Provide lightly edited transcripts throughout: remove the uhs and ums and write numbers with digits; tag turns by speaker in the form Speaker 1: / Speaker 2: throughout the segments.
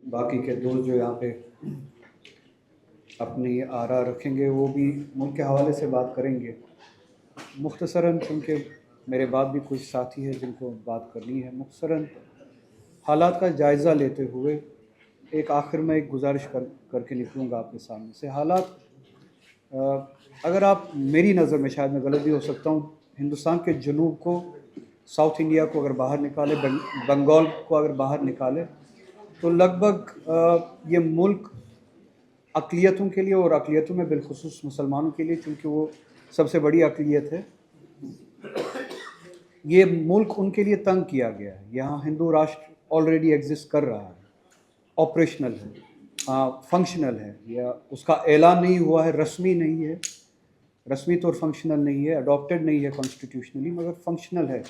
Speaker 1: باقی کے دوست جو یہاں پہ اپنی آراء رکھیں گے وہ بھی ملک کے حوالے سے بات کریں گے مختصراً، چونکہ میرے بعد بھی کچھ ساتھی ہیں جن کو بات کرنی ہے۔ مختصراً حالات کا جائزہ لیتے ہوئے ایک آخر میں ایک گزارش کر کے نکلوں گا آپ کے سامنے سے۔ حالات اگر آپ، میری نظر میں شاید میں غلط بھی ہو سکتا ہوں، ہندوستان کے جنوب کو، ساؤتھ انڈیا کو اگر باہر نکالے، بنگال کو اگر باہر نکالے، تو لگ بھگ یہ ملک اقلیتوں کے لیے، اور اقلیتوں میں بالخصوص مسلمانوں کے لیے، چونکہ وہ سب سے بڑی اقلیت ہے، یہ ملک ان کے لیے تنگ کیا گیا ہے۔ یہاں ہندو راشٹر آلریڈی ایگزسٹ کر رہا ہے، آپریشنل ہے، فنکشنل ہے، یا اس کا اعلان نہیں ہوا ہے، رسمی نہیں ہے، رسمی طور فنکشنل نہیں ہے، اڈاپٹڈ نہیں ہے کانسٹیٹیوشنلی، مگر فنکشنل ہے۔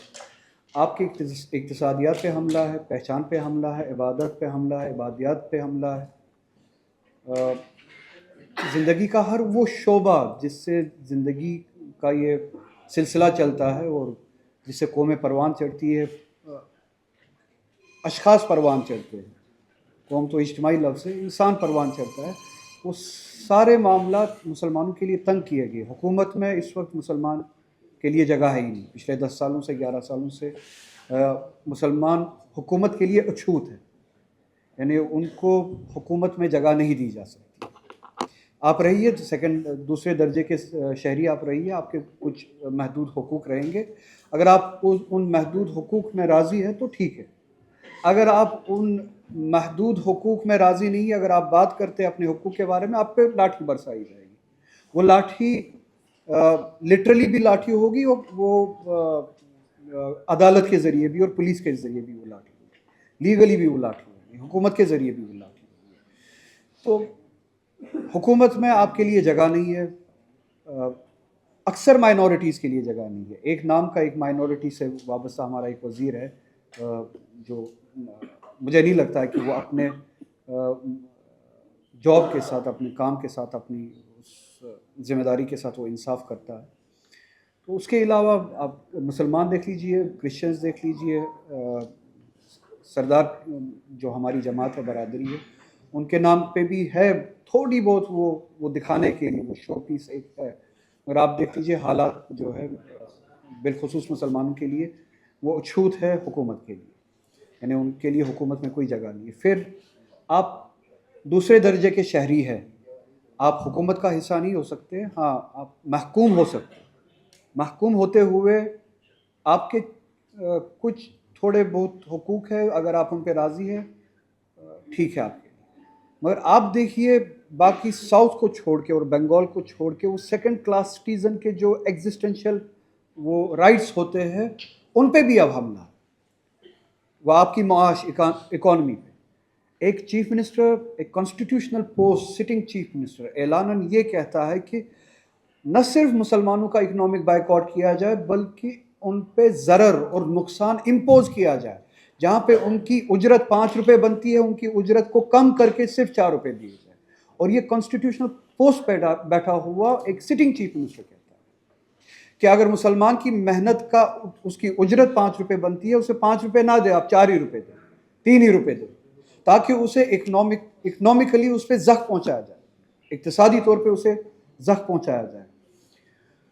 Speaker 1: آپ کے اقتصادیات پہ حملہ ہے، پہچان پہ حملہ ہے، عبادت پہ حملہ ہے، عبادیات پہ حملہ ہے، زندگی کا ہر وہ شعبہ جس سے زندگی کا یہ سلسلہ چلتا ہے، اور جس سے قومیں پروان چڑھتی ہے، اشخاص پروان چڑھتے ہیں، قوم تو اجتماعی لفظ ہے، انسان پروان چڑھتا ہے، وہ سارے معاملات مسلمانوں کے لیے تنگ کیے گئے۔ حکومت میں اس وقت مسلمان کے لیے جگہ ہے ہی نہیں۔ پچھلے 10 سالوں سے، 11 سالوں سے مسلمان حکومت کے لیے اچھوت ہے، یعنی ان کو حکومت میں جگہ نہیں دی جا سکتی۔ آپ رہیے دوسرے درجے کے شہری، آپ رہیے، آپ کے کچھ محدود حقوق رہیں گے۔ اگر آپ ان محدود حقوق میں راضی ہیں تو ٹھیک ہے، اگر آپ ان محدود حقوق میں راضی نہیں، اگر آپ بات کرتے ہیں اپنے حقوق کے بارے میں، آپ پہ لاٹھی برسائی جائے گی۔ وہ لاٹھی لٹرلی بھی لاٹھی ہوگی، وہ عدالت کے ذریعے بھی اور پولیس کے ذریعے بھی وہ لاٹھی ہوگی، لیگلی بھی وہ لاٹھی ہوگی، حکومت کے ذریعے بھی وہ لاٹھی ہوگی۔ تو حکومت میں آپ کے لیے جگہ نہیں ہے، اکثر مائنورٹیز کے لیے جگہ نہیں ہے۔ ایک نام کا ایک مائنورٹی سے وابستہ ہمارا ایک وزیر ہے، جو مجھے نہیں لگتا ہے کہ وہ اپنے جاب کے ساتھ، اپنے کام کے ساتھ، اپنی اس ذمہ داری کے ساتھ وہ انصاف کرتا ہے۔ تو اس کے علاوہ آپ مسلمان دیکھ لیجئے، کرسچنز دیکھ لیجئے، سردار جو ہماری جماعت ہے، برادری ہے، ان کے نام پہ بھی ہے تھوڑی بہت وہ دکھانے کے لیے، وہ شو پیس ایک ہے، مگر آپ دیکھ لیجئے حالات جو ہے بالخصوص مسلمانوں کے لیے وہ اچھوت ہے حکومت کے لیے، یعنی ان کے لیے حکومت میں کوئی جگہ نہیں ہے۔ پھر آپ دوسرے درجے کے شہری ہیں، آپ حکومت کا حصہ نہیں ہو سکتے، ہاں آپ محکوم ہو سکتے ہیں۔ محکوم ہوتے ہوئے آپ کے کچھ تھوڑے بہت حقوق ہیں، اگر آپ ان پہ راضی ہیں ٹھیک ہے آپ کے لیے، مگر آپ دیکھیے باقی ساؤتھ کو چھوڑ کے اور بنگال کو چھوڑ کے، وہ سیکنڈ کلاس سٹیزن کے جو ایگزسٹنشل وہ رائٹس ہوتے ہیں، ان پہ بھی اب حملہ ہے، وہ آپ کی معاش اکانومی پہ۔ ایک چیف منسٹر، ایک constitutional post, sitting chief minister, اعلاناً یہ کہتا ہے کہ نہ صرف مسلمانوں کا اکنامک بائیکاٹ کیا جائے، بلکہ ان پہ ضرر اور نقصان امپوز کیا جائے۔ جہاں پہ ان کی اجرت 5 روپے بنتی ہے، ان کی اجرت کو کم کر کے صرف 4 روپے دیے جائے۔ اور یہ کانسٹیٹیوشنل پوسٹ پہ بیٹھا ہوا ایک سٹنگ چیف منسٹر کہتا ہے کہ اگر مسلمان کی محنت کا، اس کی اجرت 5 روپے بنتی ہے، اسے 5 روپے نہ دے، آپ 4 ہی روپے دیں، 3 ہی روپے دیں، تاکہ اسے اکنامکلی اس پہ زخم پہنچایا جائے، اقتصادی طور پہ اسے زخم پہنچایا جائے۔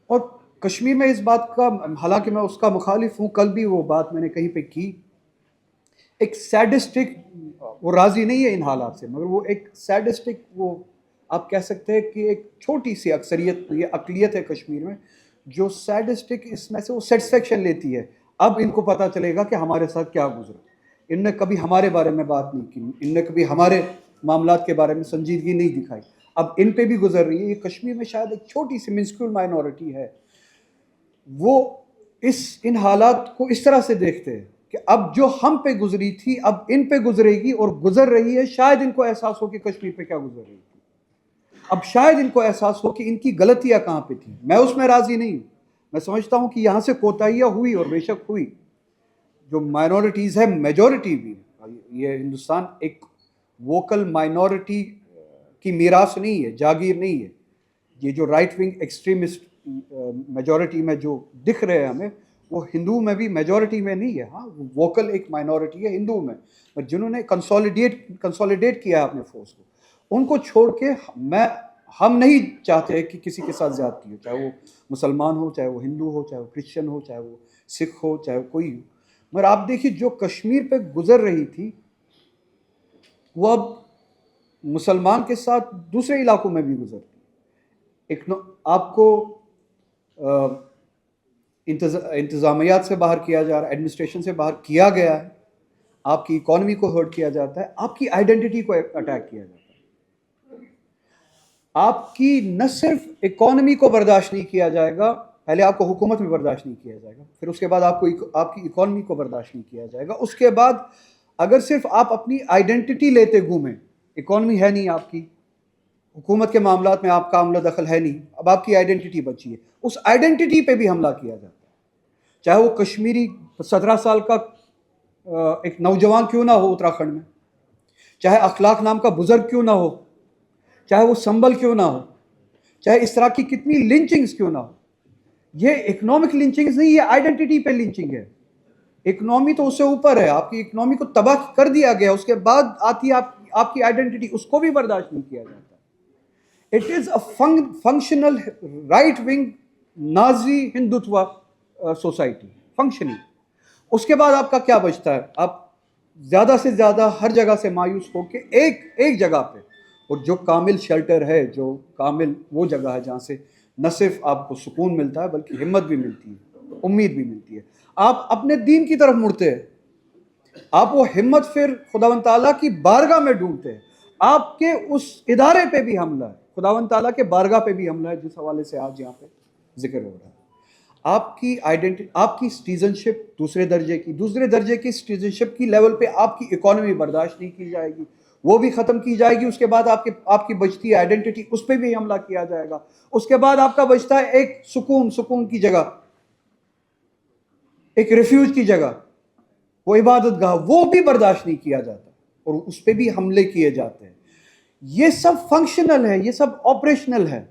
Speaker 1: اور کشمیر میں اس بات کا، حالانکہ میں اس کا مخالف ہوں، کل بھی وہ بات میں نے کہیں پہ کی، ایک سیڈسٹک، وہ راضی نہیں ہے ان حالات سے، مگر وہ ایک سیڈسٹک، وہ آپ کہہ سکتے ہیں کہ ایک چھوٹی سی اکثریت، یہ اقلیت ہے کشمیر میں، جو سیڈسٹک اس میں سے وہ سیٹسفیکشن لیتی ہے۔ اب ان کو پتہ چلے گا کہ ہمارے ساتھ کیا گزرا، ان نے کبھی ہمارے بارے میں بات نہیں کی، ان نے کبھی ہمارے معاملات کے بارے میں سنجیدگی نہیں دکھائی، اب ان پہ بھی گزر رہی ہے۔ یہ کشمیر میں شاید ایک چھوٹی سی منسکول مائنورٹی ہے، وہ ان حالات کو اس طرح سے دیکھتے ہیں کہ اب جو ہم پہ گزری تھی اب ان پہ گزرے گی، اور گزر رہی ہے۔ شاید ان کو احساس ہو کہ کشمیر پہ کیا گزر رہی تھی، اب شاید ان کو احساس ہو کہ ان کی غلطیاں کہاں پہ تھیں۔ میں اس میں راضی نہیں ہوں، میں سمجھتا ہوں کہ یہاں سے کوتاہیاں ہوئی، اور بے شک ہوئی۔ جو مائنورٹیز ہے، میجورٹی بھی، یہ ہندوستان ایک ووکل مائنورٹی کی میراث نہیں ہے، جاگیر نہیں ہے۔ یہ جو رائٹ ونگ ایکسٹریمسٹ میجورٹی میں جو دکھ رہے ہیں ہمیں، وہ ہندو میں بھی میجورٹی میں نہیں ہے, ہاں وہ ووکل ایک مائنورٹی ہے ہندو میں, بٹ جنہوں نے کنسولیڈیٹ کیا ہے اپنے فورس کو, ان کو چھوڑ کے ہم نہیں چاہتے کہ کسی کے ساتھ زیادتی ہو, چاہے وہ مسلمان ہو, چاہے وہ ہندو ہو, چاہے وہ کرسچن ہو, چاہے وہ سکھ ہو, چاہے وہ کوئی ہو. مگر آپ دیکھیے جو کشمیر پہ گزر رہی تھی وہ اب مسلمان کے ساتھ دوسرے علاقوں میں بھی گزرتی. آپ کو انتظامیات سے باہر کیا جا رہا ہے, ایڈمنسٹریشن سے باہر کیا گیا ہے, آپ کی اکانومی کو ہرٹ کیا جاتا ہے, آپ کی آئیڈینٹی کو اٹیک کیا جاتا ہے. آپ کی نہ صرف اکانومی کو برداشت نہیں کیا جائے گا, پہلے آپ کو حکومت میں برداشت نہیں کیا جائے گا, پھر اس کے بعد آپ کی اکانومی کو برداشت نہیں کیا جائے گا, اس کے بعد اگر صرف آپ اپنی آئیڈینٹی لیتے گھومیں, اکانومی ہے نہیں آپ کی, حکومت کے معاملات میں آپ کا عملہ دخل ہے نہیں, اب آپ کی آئیڈینٹی بچی ہے, اس آئیڈینٹی پہ بھی حملہ کیا جاتا ہے. چاہے وہ کشمیری 17 سال کا ایک نوجوان کیوں نہ ہو اتراکھنڈ میں, چاہے اخلاق نام کا بزرگ کیوں نہ ہو, چاہے وہ سنبل کیوں نہ ہو, چاہے اس طرح کی کتنی لنچنگز کیوں نہ ہو. یہ اکنامک لنچنگز نہیں, یہ آئیڈینٹی پہ لنچنگ ہے. اکنامی تو اس سے اوپر ہے, آپ کی اکنامی کو تباہ کر دیا گیا, اس کے بعد آتی ہے آپ کی آئیڈینٹی, اس کو بھی برداشت نہیں کیا جاتا. It is a functional right wing Nazi Hindutva society functioning. اس کے بعد آپ کا کیا بچتا ہے؟ آپ زیادہ سے زیادہ ہر جگہ سے مایوس ہو کے ایک جگہ پہ, اور جو کامل شیلٹر ہے, جو کامل وہ جگہ ہے جہاں سے نہ صرف آپ کو سکون ملتا ہے بلکہ ہمت بھی ملتی ہے, امید بھی ملتی ہے. آپ اپنے دین کی طرف مڑتے ہیں, آپ وہ ہمت پھر خداوند تعالیٰ کی بارگاہ میں ڈھونڈتے ہیں. آپ کے اس ادارے پہ بھی حملہ ہے, خداوند تعالیٰ کے بارگاہ پہ بھی حملہ ہے, جس حوالے سے آج یہاں پہ ذکر ہو رہا ہے. آپ کی آئیڈینٹی, آپ کی سٹیزنشپ دوسرے درجے کی سٹیزنشپ کی لیول پہ آپ کی اکانومی برداشت نہیں کی جائے گی, وہ بھی ختم کی جائے گی. اس کے بعد آپ کی بچتی ہے آئیڈینٹی, اس پہ بھی حملہ کیا جائے گا. اس کے بعد آپ کا بچتا ہے ایک سکون کی جگہ, ایک ریفیوج کی جگہ, وہ عبادت گاہ, وہ بھی برداشت نہیں کیا جاتا, اور اس پہ بھی حملے کیے جاتے ہیں. یہ سب فنکشنل ہے, یہ سب آپریشنل ہے.